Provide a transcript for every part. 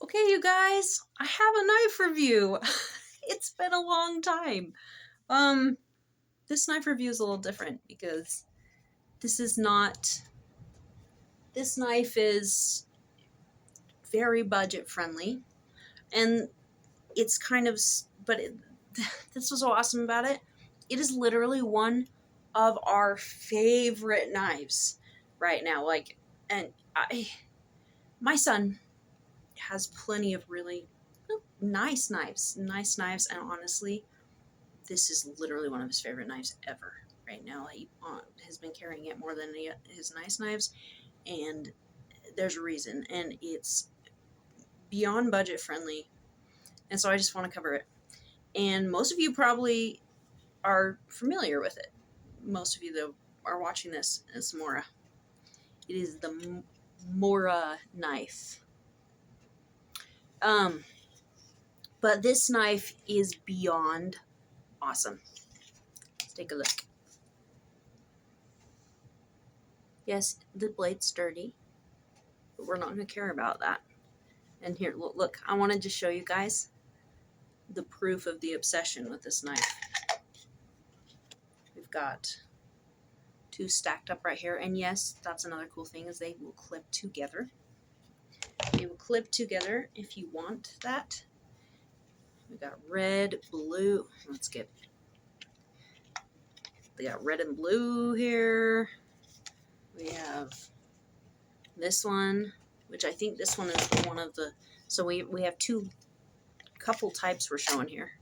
Okay, you guys, I have a knife review. It's been a long time. This knife review is a little different because this knife is very budget friendly, and it's this was so awesome about it. It is literally one of our favorite knives right now. My son has plenty of really nice knives, and honestly, this is literally one of his favorite knives ever right now. He has been carrying it more than his nice knives, and there's a reason, and it's beyond budget friendly, and so I just want to cover it. And most of you probably are familiar with it. Most of you that are watching this is Mora. It is the Morakniv. But this knife is beyond awesome. Let's take a look. Yes, the blade's sturdy, but we're not going to care about that. And here, look, I wanted to show you guys the proof of the obsession with this knife. We've got two stacked up right here, and yes, that's another cool thing is they will clip together. They will clip together if you want that. We got red, blue. They got red and blue here. We have this one, which I think this one is one of the. So we have two couple types we're showing here.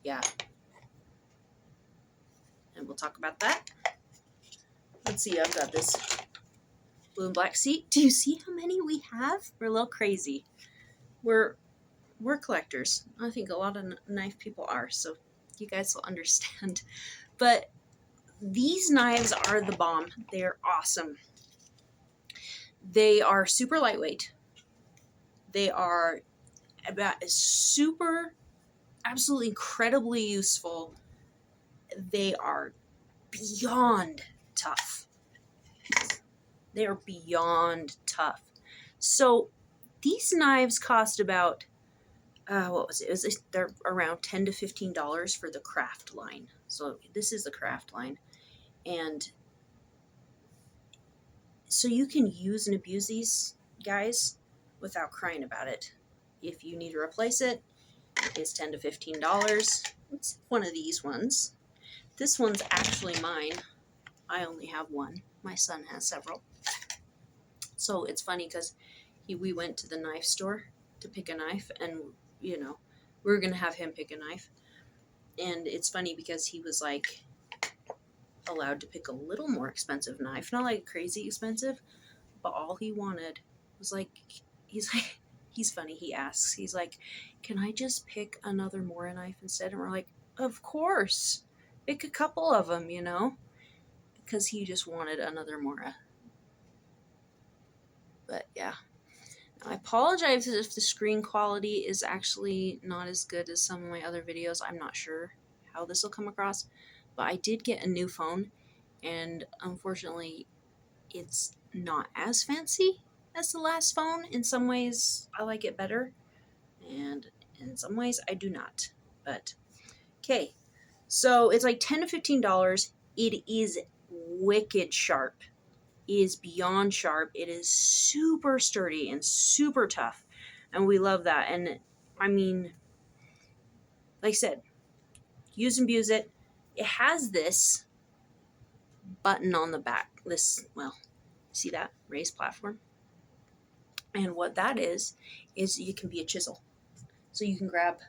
Yeah. And we'll talk about that. Let's see, I've got this blue and black. See, do you see how many we have? We're a little crazy. We're collectors. I think a lot of knife people are, so you guys will understand. But these knives are the bomb. They're awesome. They are super lightweight. They are absolutely incredibly useful. They are beyond tough. They are beyond tough. So these knives cost about what was it? They're around $10 to $15 for the craft line. So this is the craft line, and so you can use and abuse these guys without crying about it. If you need to replace it, it's $10 to $15. It's one of these ones. This one's actually mine. I only have one. My son has several. So it's funny because we went to the knife store to pick a knife, and we were gonna have him pick a knife. And it's funny because he was like allowed to pick a little more expensive knife, not like crazy expensive, but all he wanted was he's funny. He asks, he's like, "Can I just pick another Mora knife instead?" And we're like, "Of course, pick a couple of them, because he just wanted another Mora." But yeah, I apologize if the screen quality is actually not as good as some of my other videos. I'm not sure how this will come across, but I did get a new phone, and unfortunately it's not as fancy as the last phone. In some ways I like it better, and in some ways I do not. But okay, so it's like $10 to $15. It is wicked sharp. It is beyond sharp. It is super sturdy and super tough, and we love that. And I mean, like I said, use and abuse it. It has this button on the back. See that raised platform? And what that is you can be a chisel. So you can grab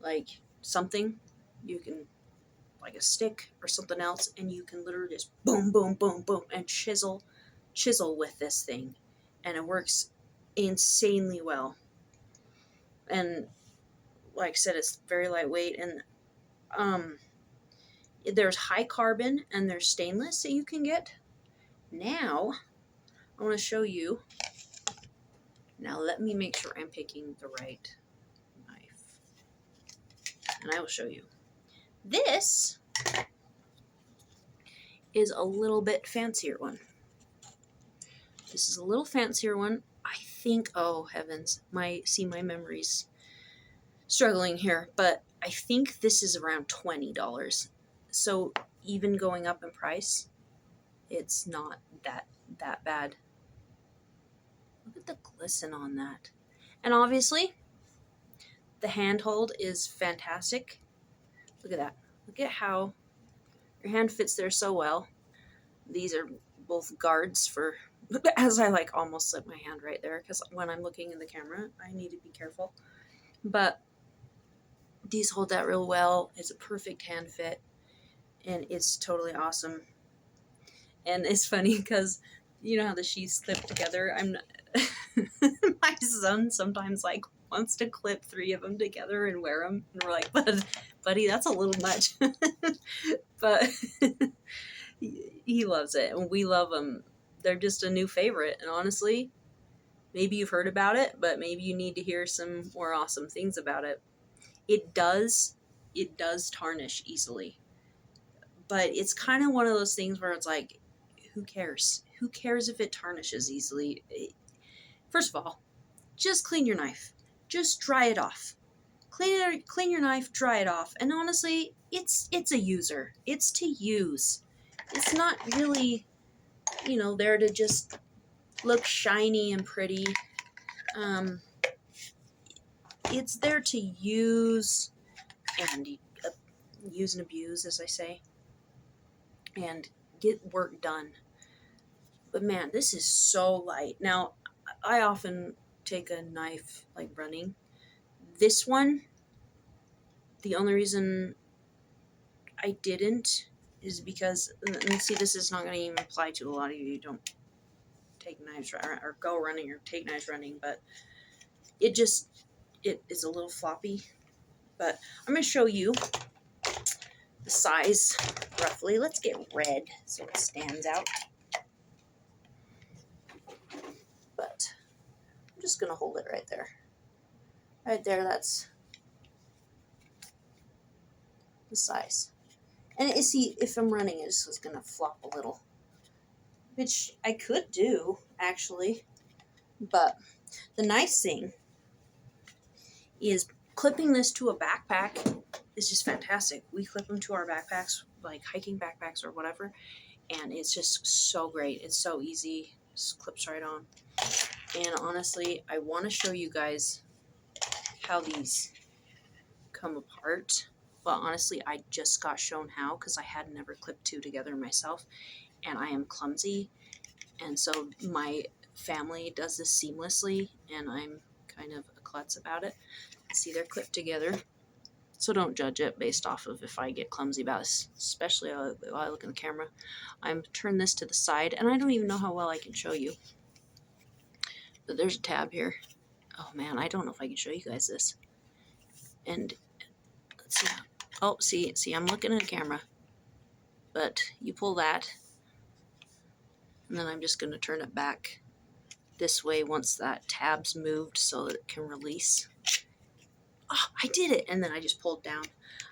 like something, you can like a stick or something else, and you can literally just boom, boom, boom, boom, and chisel with this thing. And it works insanely well. And like I said, it's very lightweight, and there's high carbon and there's stainless that you can get. Now I want to show you. Now let me make sure I'm picking the right knife, and I will show you. This is a little bit fancier one. This is a little fancier one. I think, oh heavens, my memory's struggling here, but I think this is around $20. So even going up in price, it's not that bad. Look at the glisten on that. And obviously, the handhold is fantastic. Look at that. Look at how your hand fits there so well. These are both guards for, as I like almost slip my hand right there because when I'm looking in the camera, I need to be careful. But these hold that real well. It's a perfect hand fit and it's totally awesome. And it's funny because you know how the sheaths clip together. I'm not, my son sometimes like wants to clip 3 of them together and wear them, and we're like, buddy, that's a little much. But he loves it, and we love them. They're just a new favorite, and honestly, maybe you've heard about it, but maybe you need to hear some more awesome things about it. It does tarnish easily, but it's kind of one of those things where it's like, who cares? Who cares if it tarnishes easily? First of all, just clean your knife. Just dry it off. Clean your knife, dry it off. And honestly, it's a user. It's to use. It's not really, there to just look shiny and pretty. It's there to use and use and abuse, as I say, and get work done. But man, this is so light. Now, I often take a knife like running. This one, the only reason I didn't is because, and see, this is not going to even apply to a lot of you who don't take knives or go running or take knives running, but it is a little floppy. But I'm going to show you the size roughly. Let's get red so it stands out. But I'm just going to hold it right there. Right there, that's the size. And see, if I'm running, it's just going to flop a little, which I could do, actually. But the nice thing is clipping this to a backpack is just fantastic. We clip them to our backpacks, like hiking backpacks or whatever, and it's just so great. It's so easy. Just clips right on. And honestly, I want to show you guys how these come apart. But honestly, I just got shown how because I had never clipped 2 together myself, and I am clumsy. And so my family does this seamlessly, and I'm kind of a klutz about it. See, they're clipped together. So don't judge it based off of if I get clumsy about it, especially while I look in the camera. I'm turn this to the side, and I don't even know how well I can show you. But there's a tab here. Oh man, I don't know if I can show you guys this. And let's see. Oh, see, I'm looking at a camera. But you pull that, and then I'm just going to turn it back this way once that tab's moved so that it can release. Oh, I did it! And then I just pulled down.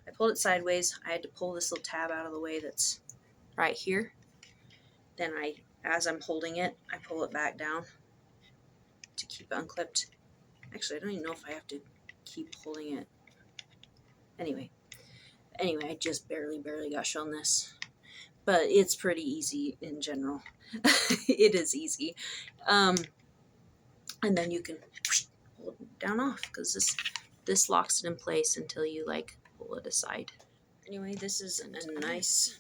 I pulled it sideways. I had to pull this little tab out of the way that's right here. Then as I'm holding it, I pull it back down to keep it unclipped. Actually, I don't even know if I have to keep holding it. Anyway, I just barely got shown this. But it's pretty easy in general. It is easy. And then you can pull it down off because this locks it in place until you like pull it aside. Anyway, this is a nice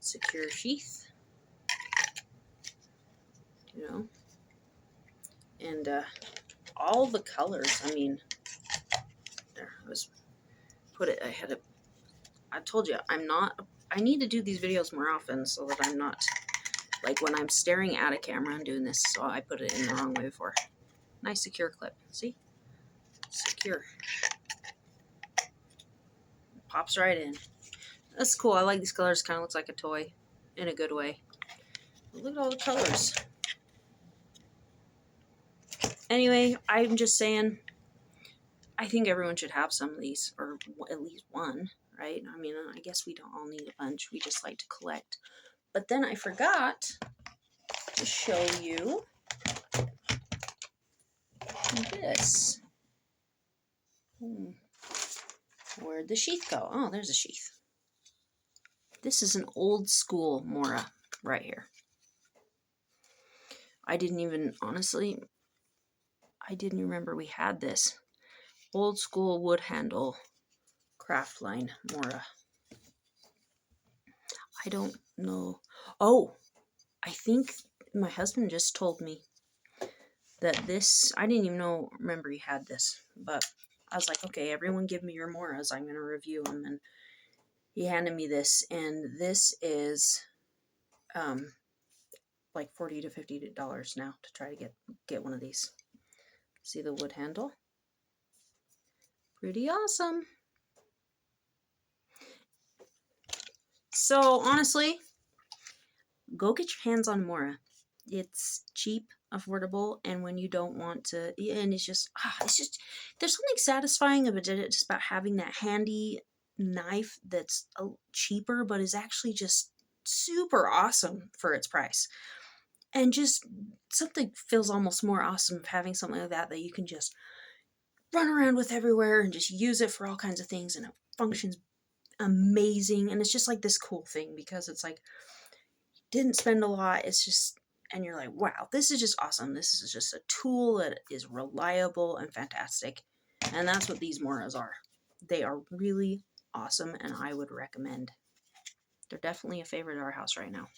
secure sheath, and all the colors. I mean, there I told you I need to do these videos more often so that I'm not like when I'm staring at a camera and doing this. So I put it in the wrong way before. Nice secure clip. See, secure. Pops right in. That's cool. I like these colors. Kind of looks like a toy in a good way. But look at all the colors. Anyway, I'm just saying, I think everyone should have some of these, or at least one, right? I mean, I guess we don't all need a bunch. We just like to collect. But then I forgot to show you this? Where'd the sheath go? Oh, there's a sheath. This is an old school Mora right here. I didn't even, honestly, I didn't remember we had this. Old school wood handle craft line Mora. I don't know. Oh, I think my husband just told me that this, I didn't even remember he had this, but I was like, okay, everyone give me your Moras. I'm going to review them. And he handed me this, and this is like $40 to $50 now to try to get one of these. See the wood handle? Pretty awesome. So honestly, go get your hands on Mora. It's cheap, affordable, and when you don't want to, and it's just there's something satisfying about it, just about having that handy knife that's cheaper, but is actually just super awesome for its price. And just something feels almost more awesome having something like that you can just run around with everywhere and just use it for all kinds of things, and it functions amazing. And it's just like this cool thing because it's like, didn't spend a lot. It's just, and you're like, wow, this is just awesome. This is just a tool that is reliable and fantastic. And that's what these Moras are. They are really awesome, and I would recommend. They're definitely a favorite at our house right now.